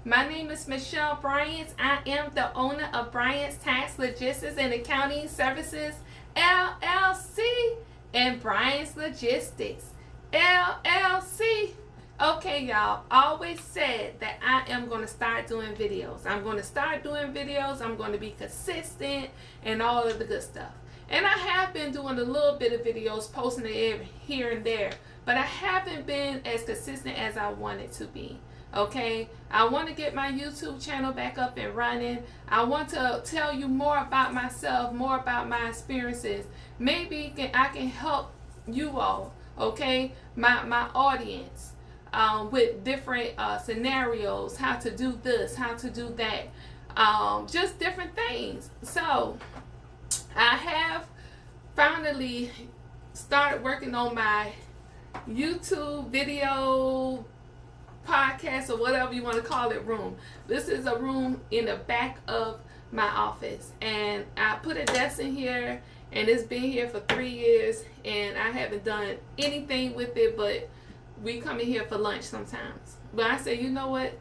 My name is Michelle Bryant. I am the owner of Bryant's Tax Logistics and Accounting Services, LLC, and Bryant's Logistics, LLC. Okay, y'all, I always said that I am going to start doing videos. I'm going to start doing videos. I'm going to be consistent and all of the good stuff. And I have been doing a little bit of videos, posting it here and there, but I haven't been as consistent as I wanted to be. Okay, I want to get my YouTube channel back up and running. I want to tell you more about myself, more about my experiences. Maybe I can help you all, okay, my audience, with different scenarios, how to do this, how to do that, just different things. So I have finally started working on my YouTube video podcast, or whatever you want to call it, room. This is a room in the back of my office, and I put a desk in here, and it's been here for 3 years, and I haven't done anything with it, but we come in here for lunch sometimes. But I say, you know what,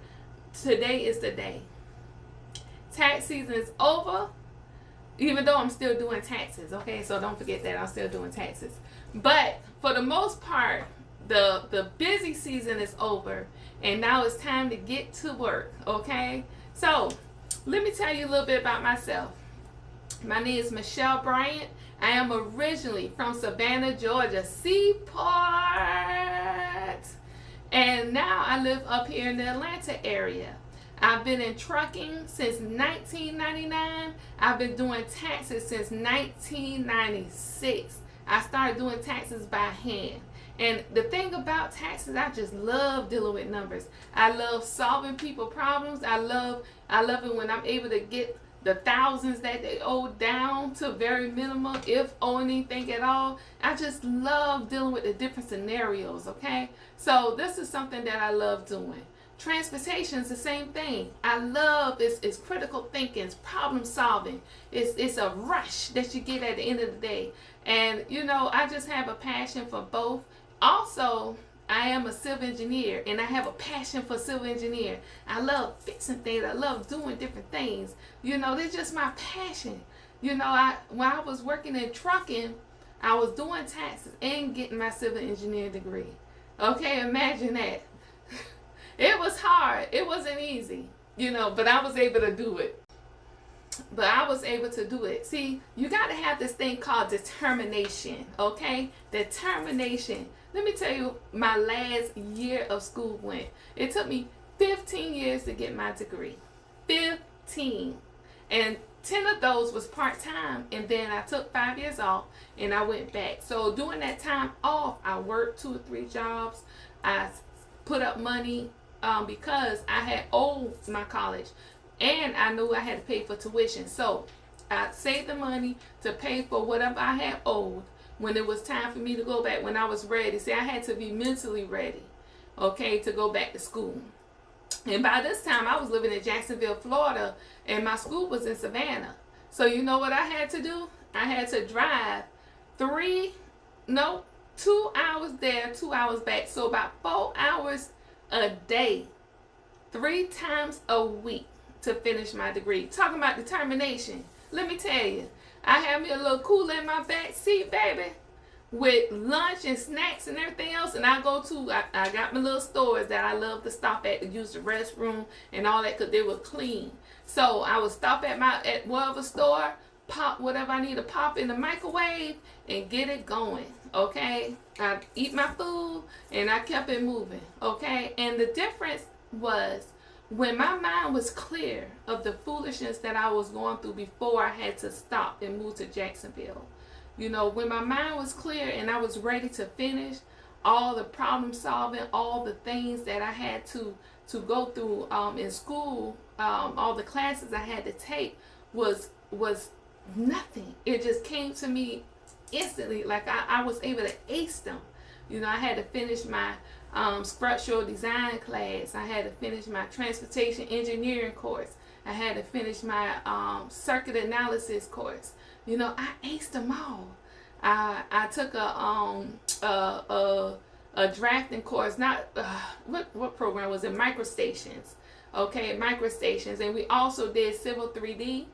today is the day. Tax season is over, even though I'm still doing taxes, okay? So don't forget that I'm still doing taxes. But for the most part, the busy season is over, and now it's time to get to work, okay? So let me tell you a little bit about myself. My name is Michelle Bryant. I am originally from Savannah, Georgia, Seaport, and now I live up here in the Atlanta area. I've been in trucking since 1999. I've been doing taxes since 1996. I started doing taxes by hand. And the thing about taxes, I just love dealing with numbers. I love solving people problems. I love it when I'm able to get the thousands that they owe down to very minimal, if owe anything at all. I just love dealing with the different scenarios, okay? So this is something that I love doing. Transportation is the same thing. I love it's critical thinking, it's problem solving. It's a rush that you get at the end of the day. And you know, I just have a passion for both. Also, I am a civil engineer, and I have a passion for civil engineer. I love fixing things. I love doing different things. You know, that's just my passion. You know, when I was working in trucking, I was doing taxes and getting my civil engineering degree. Okay, imagine that. It was hard. It wasn't easy, you know, but I was able to do it. See, you got to have this thing called determination, okay? Determination. Let me tell you, my last year of school went. It took me 15 years to get my degree. 15. And 10 of those was part-time, and then I took 5 years off, and I went back. So during that time off, I worked 2 or 3 jobs. I put up money because I had owed my college, and I knew I had to pay for tuition. So I saved the money to pay for whatever I had owed when it was time for me to go back, when I was ready. See, I had to be mentally ready, okay, to go back to school. And by this time, I was living in Jacksonville, Florida, and my school was in Savannah. So you know what I had to do? I had to drive 2 hours there, 2 hours back. So about 4 hours a day, 3 times a week to finish my degree. Talking about determination. Let me tell you, I have me a little cooler in my back seat, baby, with lunch and snacks and everything else. And I got my little stores that I love to stop at to use the restroom and all that, because they were clean. So I would stop at whatever store, pop whatever I need to pop in the microwave and get it going, okay? I eat my food and I kept it moving, okay? And the difference was, when my mind was clear of the foolishness that I was going through before I had to stop and move to Jacksonville. You know, when my mind was clear and I was ready to finish all the problem solving, all the things that I had to go through in school, all the classes I had to take was nothing. It just came to me instantly, like I was able to ace them. You know, I had to finish my structural design class. I had to finish my transportation engineering course. I had to finish my circuit analysis course. You know, I aced them all. I took a a drafting course. Not what program was it? Microstations. Okay, microstations, and we also did Civil 3D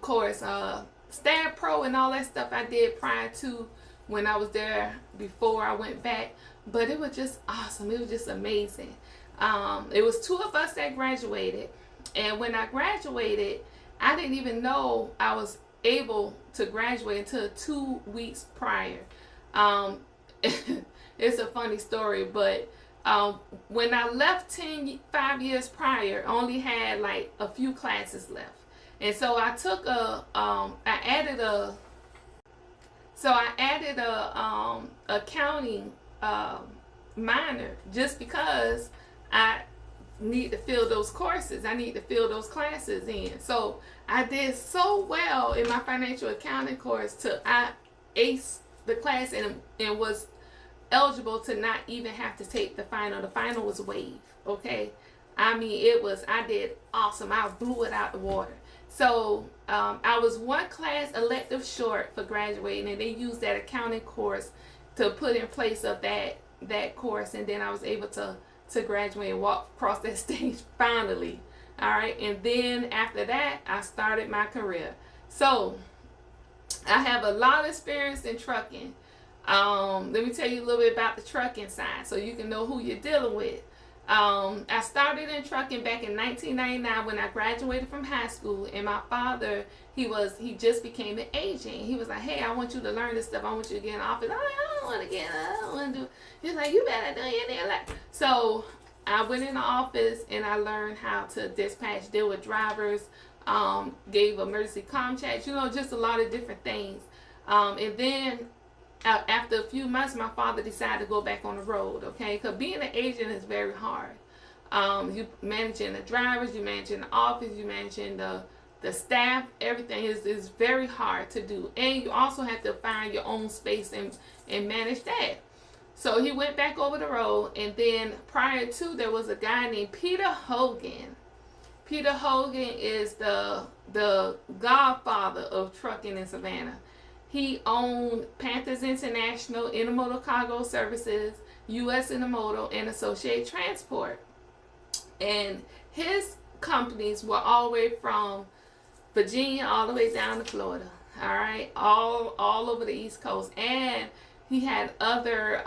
course, Stab Pro and all that stuff I did prior to when I was there before I went back. But it was just awesome. It was just amazing. It was 2 of us that graduated, and when I graduated, I didn't even know I was able to graduate until 2 weeks prior. It's a funny story, but when I left 5 years prior, I only had like a few classes left. And so I took I added a accounting minor just because I need to fill those courses. I need to fill those classes in. So I did so well in my financial accounting course I aced the class and was eligible to not even have to take the final. The final was waived. Okay. I mean, I did awesome. I blew it out the water. So I was 1 class elective short for graduating, and they used that accounting course to put in place of that course, and then I was able to graduate and walk across that stage finally. All right, and then after that, I started my career. So I have a lot of experience in trucking. Let me tell you a little bit about the trucking side so you can know who you're dealing with. I started in trucking back in 1999 when I graduated from high school, and my father, he just became an agent. He was like, hey, I want you to learn this stuff. I want you to get in office. I'm like, I don't want to do. He's like, you better do it. Like, so I went in the office and I learned how to dispatch, deal with drivers, gave emergency comm chats, just a lot of different things. And then after a few months, my father decided to go back on the road, okay? Because being an agent is very hard. You managing the drivers, you managing the office, you managing the staff, everything is very hard to do. And you also have to find your own space and manage that. So he went back over the road, and then prior to, there was a guy named Peter Hogan. Peter Hogan is the godfather of trucking in Savannah. He owned Panthers International, Intermodal Cargo Services, U.S. Intermodal, and Associated Transport. And his companies were all the way from Virginia all the way down to Florida. All right, all over the East Coast. And he had other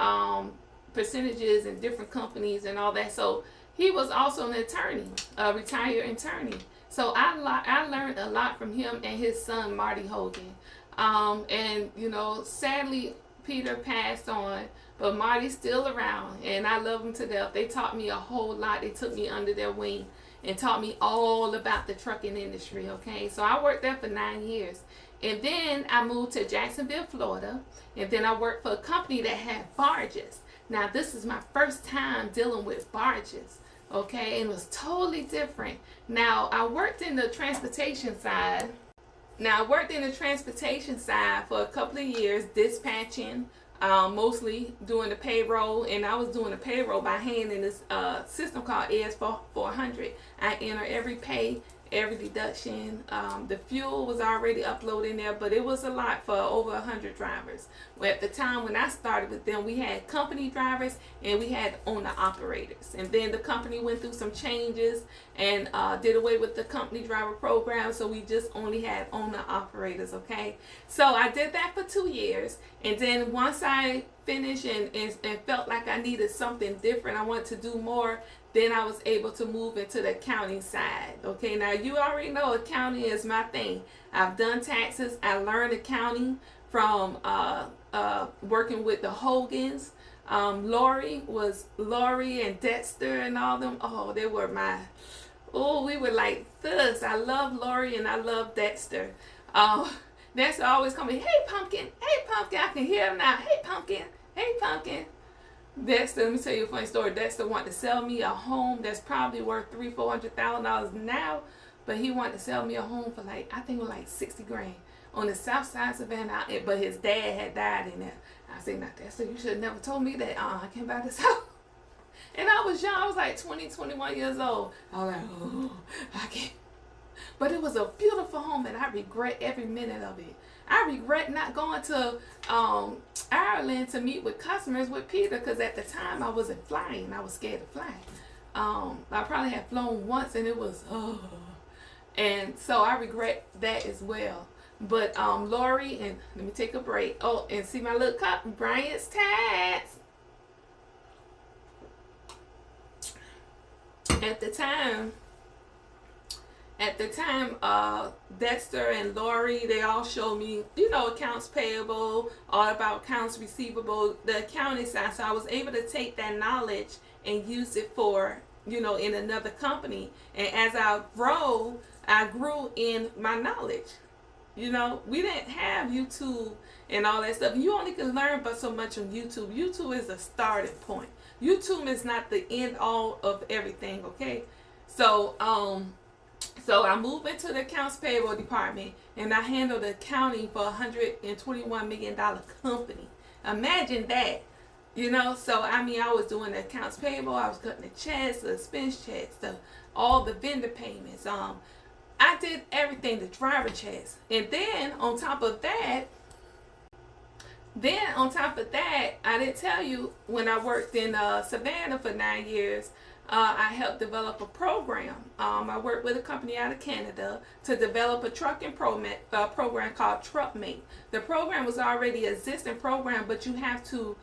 percentages in different companies and all that. So he was also an attorney, a retired attorney. So I learned a lot from him and his son, Marty Hogan. And sadly, Peter passed on, but Marty's still around, and I love him to death. They taught me a whole lot. They took me under their wing and taught me all about the trucking industry, okay? So I worked there for 9 years. And then I moved to Jacksonville, Florida, and then I worked for a company that had barges. Now, this is my first time dealing with barges, okay? And it was totally different. Now, I worked in the transportation side. Now, I worked in the transportation side for a couple of years, dispatching, mostly doing the payroll, and I was doing the payroll by hand in this system called AS400. I enter every pay, every deduction. The fuel was already uploaded in there, but it was a lot for over 100 drivers. Well, at the time when I started with them, we had company drivers and we had owner operators. And then the company went through some changes and did away with the company driver program, so we just only had owner operators, okay? So I did that for 2 years, and then once I finished and felt like I needed something different, I wanted to do more, then I was able to move into the accounting side. Okay, now you already know accounting is my thing. I've done taxes. I learned accounting from working with the Hogans. Lori and Dexter and all them. Oh, they were we were like this. I love Lori and I love Dexter. Dexter always called me, hey pumpkin, hey pumpkin. I can hear him now. Hey pumpkin, hey pumpkin. Dexter, let me tell you a funny story. Dexter wanted to sell me a home that's probably worth $300,000-$400,000 now, but he wanted to sell me a home for I think it was like 60 grand on the south side of Savannah, but his dad had died in there. I said, now Dexter, you should have never told me that. I can't buy this house. And I was young. I was like 20, 21 years old. I was like, oh, But it was a beautiful home, and I regret every minute of it. I regret not going to Ireland to meet with customers with Peter, because at the time I wasn't flying. I was scared to fly. I probably had flown once, and it was, and so I regret that as well. But Lori, and let me take a break. Oh, and see my little cup, Bryant's tats. At the time, Dexter and Lori, they all showed me, accounts payable, all about accounts receivable, the accounting side. So I was able to take that knowledge and use it for, in another company. And as I grew in my knowledge. We didn't have YouTube and all that stuff. You only can learn but so much on YouTube. YouTube is a starting point. YouTube is not the end all of everything, okay? So I moved into the accounts payable department, and I handled the accounting for a $121 million company. Imagine that. So I was doing the accounts payable, I was cutting the checks, the expense checks, all the vendor payments. I did everything, the driver checks. And then on top of that, I didn't tell you, when I worked in Savannah for 9 years, I helped develop a program. I worked with a company out of Canada to develop a trucking program called TruckMate. The program was already an existing program, but you have to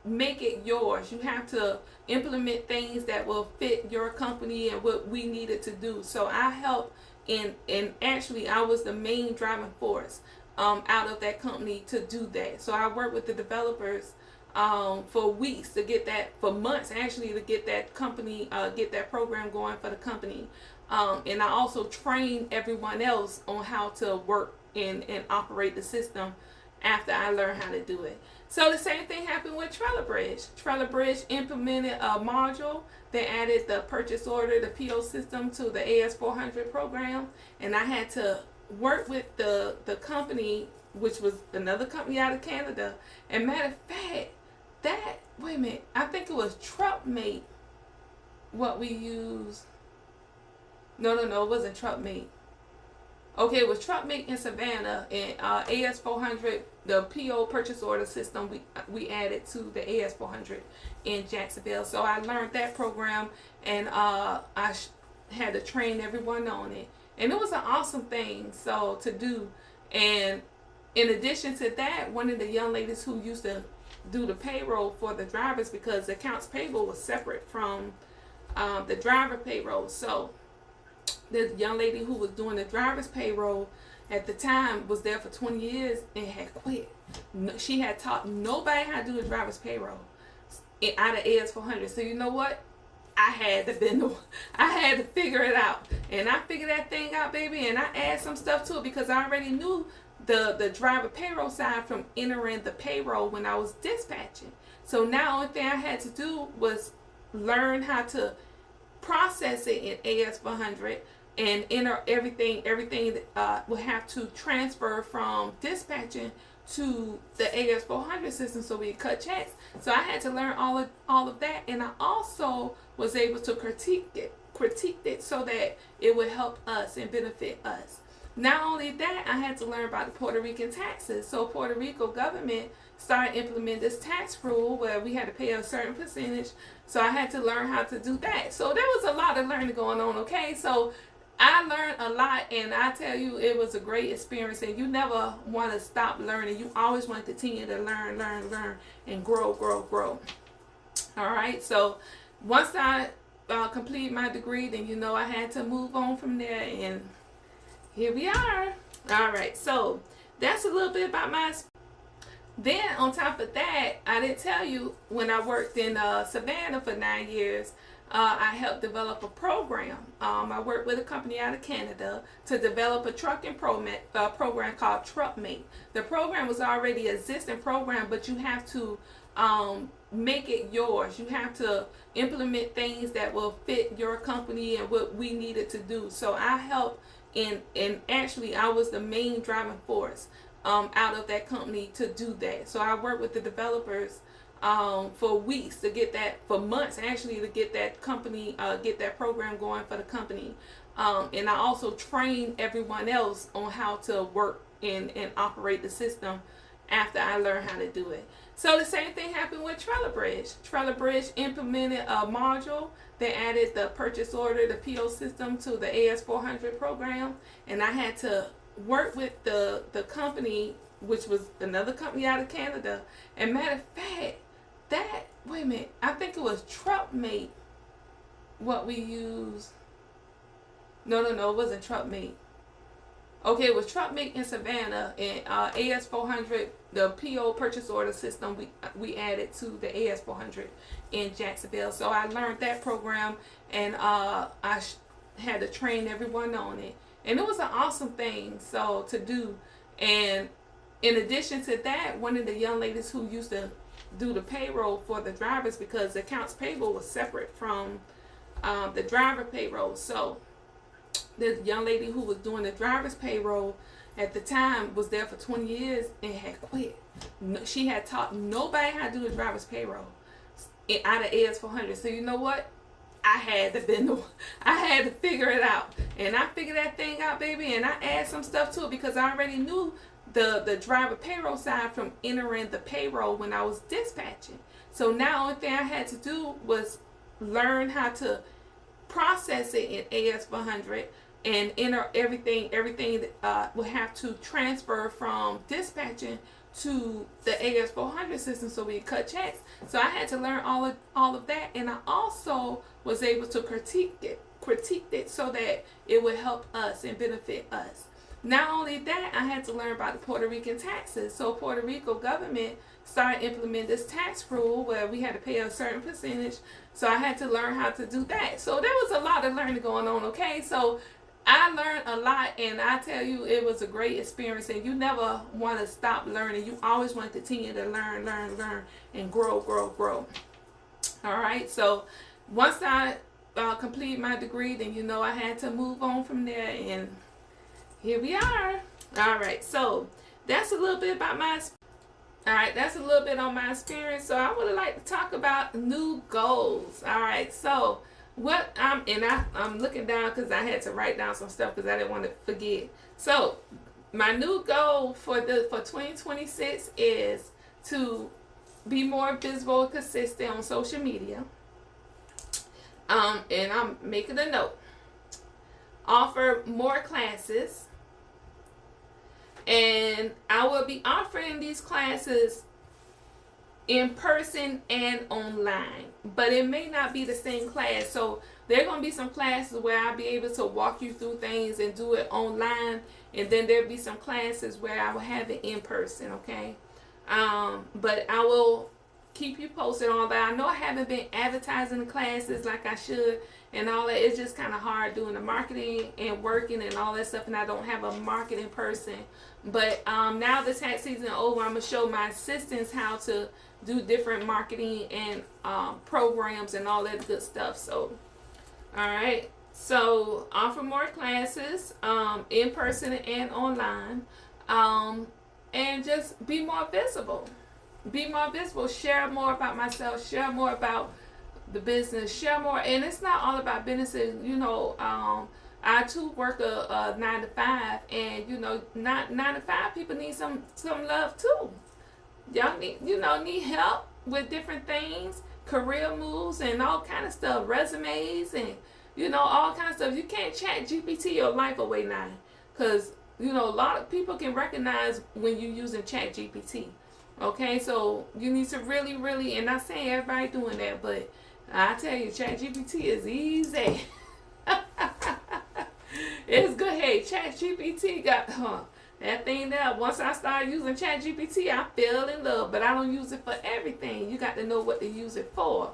make it yours. You have to implement things that will fit your company and what we needed to do. So I helped, and actually I was the main driving force out of that company to do that. So I worked with the developers for weeks to get that, for months actually, to get that company, get that program going for the company. And I also trained everyone else on how to work and operate the system after I learned how to do it. So the same thing happened with TrailerBridge. TrailerBridge implemented a module. They added the purchase order, the PO system, to the AS400 program, and I had to work with the company, which was another company out of Canada. And matter of fact, I think it was TruckMate what we used. No, it wasn't TruckMate. Okay, it was TruckMate in Savannah, and AS400, the PO purchase order system, we added to the AS400 in Jacksonville. So I learned that program, and I had to train everyone on it. And it was an awesome thing to do. And in addition to that, one of the young ladies who used to do the payroll for the drivers, because the accounts payable was separate from the driver payroll. So the young lady who was doing the driver's payroll at the time was there for 20 years and had quit. She had taught nobody how to do the driver's payroll out of AS400. So you know what? I had to figure it out. And I figured that thing out, baby, and I added some stuff to it because I already knew the driver payroll side from entering the payroll when I was dispatching. So now the only thing I had to do was learn how to process it in AS400 and enter everything will have to transfer from dispatching to the AS400 system so we cut checks. So I had to learn all of that, and I also was able to critique it so that it would help us and benefit us. Not only that, I had to learn about the Puerto Rican taxes. So Puerto Rico government started implementing this tax rule where we had to pay a certain percentage. So I had to learn how to do that. So there was a lot of learning going on, okay? So I learned a lot, and I tell you, it was a great experience, and you never want to stop learning. You always want to continue to learn, and grow. All right, so once I completed my degree, then I had to move on from there, and here we are. All right, so that's a little bit about my experience. Then on top of that, I didn't tell you, when I worked in Savannah for 9 years, I helped develop a program. I worked with a company out of Canada to develop a trucking program called TruckMate. The program was already an existing program, but you have to make it yours. You have to implement things that will fit your company and what we needed to do. So I helped, and actually I was the main driving force out of that company to do that. So I worked with the developers for weeks to get that, for months actually, to get that company, get that program going for the company. And I also trained everyone else on how to work and operate the system after I learned how to do it. So the same thing happened with Trellerbridge. Trellerbridge implemented a module. They added the purchase order, the PO system to the AS400 program, and I had to work with the company, which was another company out of Canada. And matter of fact, wait a minute, I think it was Truckmate what we used. No, it wasn't Truckmate. Okay, it was Truckmate in Savannah, and AS400, the PO purchase order system, we added to the AS400 in Jacksonville. So I learned that program, and I had to train everyone on it. And it was an awesome thing to do. And in addition to that, one of the young ladies who used to do the payroll for the drivers, because the accounts payable was separate from the driver payroll. So the young lady who was doing the driver's payroll at the time was there for 20 years and had quit. She had taught nobody how to do the driver's payroll out of AS400. So you know what? I had to figure it out. And I figured that thing out, baby, and I added some stuff to it because I already knew the driver payroll side from entering the payroll when I was dispatching. So now the only thing I had to do was learn how to process it in AS400 and enter everything that will have to transfer from dispatching to the AS400 system so we cut checks. So I had to learn all of that, and I also was able to critique it so that it would help us and benefit us. Not only that, I had to learn about the Puerto Rican taxes. So Puerto Rico government started implementing this tax rule where we had to pay a certain percentage. So I had to learn how to do that. So there was a lot of learning going on, okay? So I learned a lot, and I tell you, it was a great experience, and you never want to stop learning. You always want to continue to learn, and grow. All right, so once I completed my degree, then I had to move on from there, and here we are. All right, so that's a little bit about that's a little bit on my experience. So I would like to talk about new goals. All right, so I'm looking down because I had to write down some stuff because I didn't want to forget. So my new goal for 2026 is to be more visible and consistent on social media. And I'm making a note. Offer more classes. And I will be offering these classes in person and online, but it may not be the same class. So there are going to be some classes where I'll be able to walk you through things and do it online, and then there'll be some classes where I will have it in person, okay? But I will keep you posted on that. I know I haven't been advertising the classes like I should and all that. It's just kind of hard doing the marketing and working and all that stuff, and I don't have a marketing person. But now the tax season is over, I'm going to show my assistants how to do different marketing and programs and all that good stuff. So, all right. So, offer more classes in person and online, and just be more visible. Be more visible. Share more about myself. Share more about the business. Share more. And it's not all about businesses. I too work a 9 to 5, and 9 to 5 people need some love too. Y'all need help with different things, career moves, and all kind of stuff, resumes, and all kind of stuff. You can't chat GPT your life away now, because a lot of people can recognize when you're using chat GPT. Okay, so you need to really, and not saying everybody doing that, but I tell you, chat GPT is easy. It's good. Hey, ChatGPT got that thing there. Once I start using ChatGPT, I fell in love, but I don't use it for everything. You got to know what to use it for.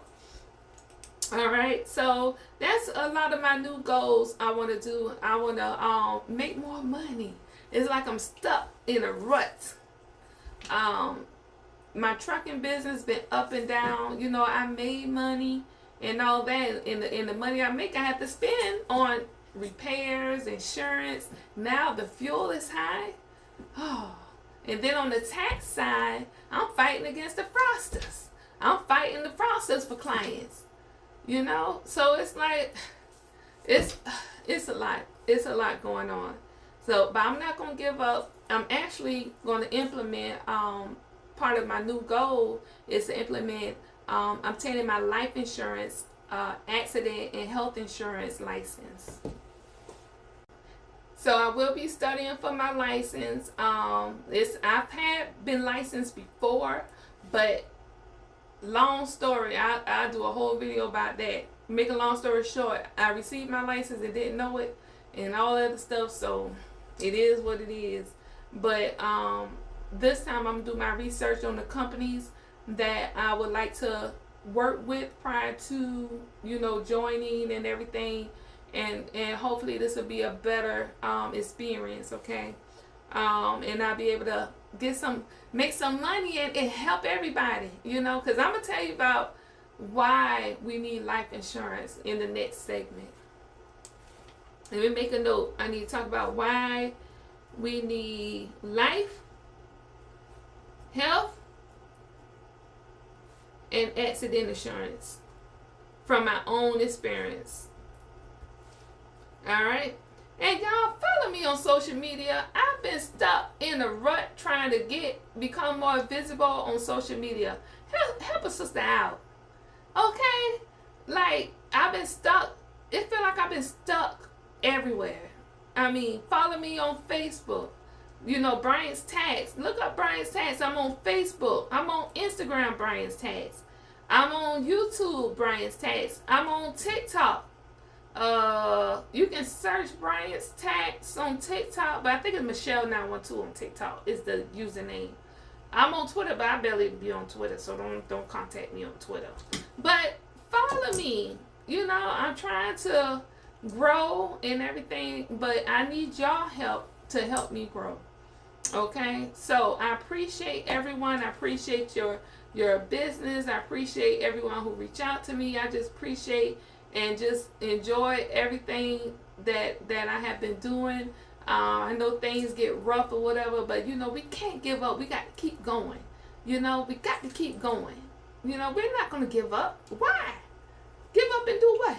All right, so that's a lot of my new goals I want to do. I want to make more money. It's like I'm stuck in a rut. My trucking business been up and down. I made money and all that, and the money I make, I have to spend on repairs, insurance. Now the fuel is high. And then on the tax side, I'm fighting against the fraudsters. I'm fighting the process for clients. You know, so it's like it's a lot. It's a lot going on. So, but I'm not gonna give up. I'm actually gonna implement. Part of my new goal is to implement. I'm taking my life insurance, accident and health insurance license. So I will be studying for my license. I've been licensed before, but long story. I'll do a whole video about that. Make a long story short, I received my license and didn't know it, and all other stuff. So it is what it is. But this time I'm gonna do my research on the companies that I would like to work with prior to joining and everything. And hopefully this will be a better experience, okay? And I'll be able to make some money and help everybody, because I'm gonna tell you about why we need life insurance in the next segment. Let me make a note. I need to talk about why we need life, health, and accident insurance from my own experience. Alright? And y'all follow me on social media. I've been stuck in a rut trying to become more visible on social media. Help a sister out. Okay? Like, I've been stuck. It feels like I've been stuck everywhere. I mean, follow me on Facebook. Bryant's Tags. Look up Bryant's Tags. I'm on Facebook. I'm on Instagram, Bryant's Tags. I'm on YouTube, Bryant's Tags. I'm on TikTok. You can search Bryant's Tags on TikTok, but I think it's Michelle 912 on TikTok is the username. I'm on Twitter, but I barely be on Twitter, so don't contact me on Twitter. But follow me. I'm trying to grow and everything, but I need y'all help to help me grow. Okay? So I appreciate everyone. I appreciate your business. I appreciate everyone who reach out to me. I just appreciate and just enjoy everything that I have been doing. I know things get rough or whatever, but we can't give up. We got to keep going. We got to keep going. We're not going to give up. Why? Give up and do what?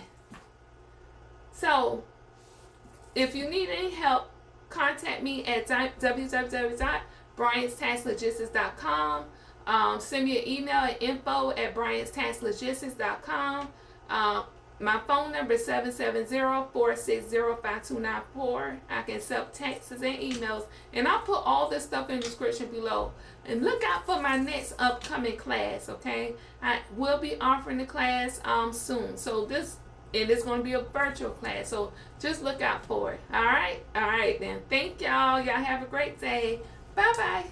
So, if you need any help, contact me at www.bryantstaxlogistics.com. Send me an email at info@bryantstaxlogistics.com. My phone number is 770-460-5294. I can accept texts and emails. And I'll put all this stuff in the description below. And look out for my next upcoming class, okay? I will be offering the class soon. So it's going to be a virtual class. So just look out for it. All right? All right then. Thank y'all. Y'all have a great day. Bye-bye.